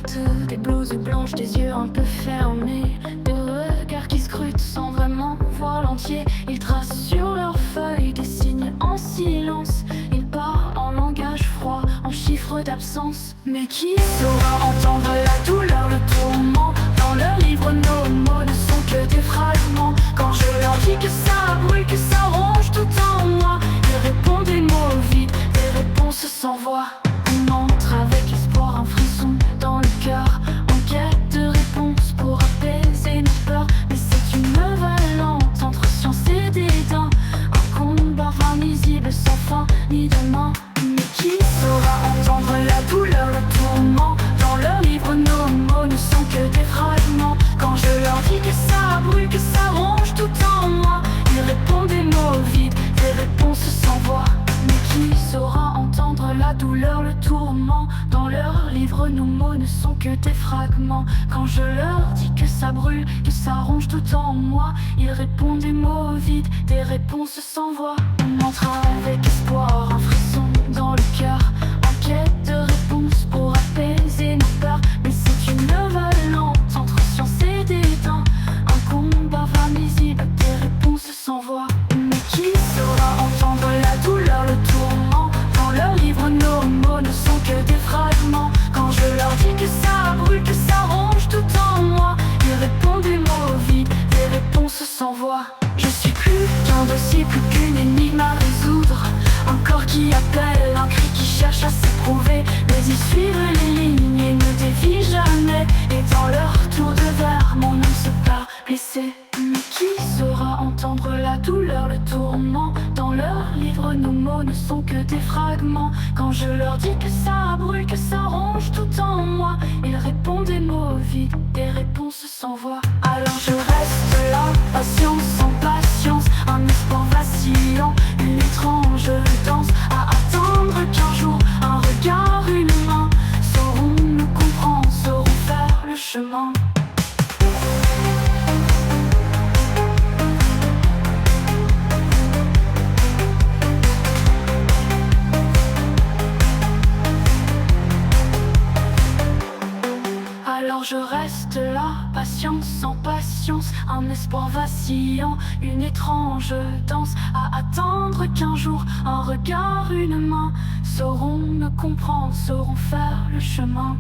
portent des blouses blanches, des yeux un peu fermés, des regards qui scrutent sans vraiment voir l'entier. Ils tracent sur leurs feuilles des signes en silence. Ils parlent en langage froid, en chiffres d'absence. Mais qui saura entendre la douleur, le tourment? Dans leurs livres, nos mots ne sont que des fragments. Quand je leur dis que ça brûle, que ça ronge tout en moi, ils répondent des mots vides, des réponses sans voix. On entre avec espoir, un frisson dans le cœur, en quête de réponses pour apaiser nos peurs. Mais c'est une nouvelle lente entre science et dédain, un combat invisible sans fin ni demain. Mais qui saura entendre la douleur, le tourment? Dans leurs livres, nos mots ne sont que des fragments. Quand je leur dis que ça brûle, que ça ronge tout en moi, ils répondent des mots vides, des réponses sans voix. Mais qui saura entendre la douleur, le tourment? Dans leurs livres, nos mots ne sont que des fragments. Quand je leur dis que ça brûle, que ça ronge tout en moi, ils répondent des mots vides, des réponses sans voix. On entre avec espoir, un frisson dans le cœur, en quête de réponses pour apaiser nos peurs. Mais c'est une nouvelle lente entre science et dédain, un combat invisible, des réponses sans voix. Mais qui saura entendre la douleur, le tourment? Dans leurs livres, nos mots ne sont que des fragments. Quand je leur dis que ça brûle, que ça ronge tout en moi, ils répondent des mots vides, des réponses sans voix. Je suis plus qu'un dossier, plus qu'une énigme à résoudre, un corps qui appelle, un cri qui cherche à s'éprouver. Mais ils suivent les lignes et ne dévient jamais, et dans leur tour de verre, mon âme se part blessée. Mais qui saura entendre la douleur, le tourment? Dans leurs livres, nos mots ne sont que des fragments. Quand je leur dis que ça brûle, que ça ronge tout en moi, ils répondent des mots vides, des réponses sans voix. Alors je reste là, patience sans patience, un espoir vacillant, une étrange danse, à attendre qu'un jour, un regard, une main sauront nous comprendre, sauront faire le chemin. Alors je reste là, patience sans patience, un espoir vacillant, une étrange danse, à attendre qu'un jour, un regard, une main sauront me comprendre, sauront faire le chemin.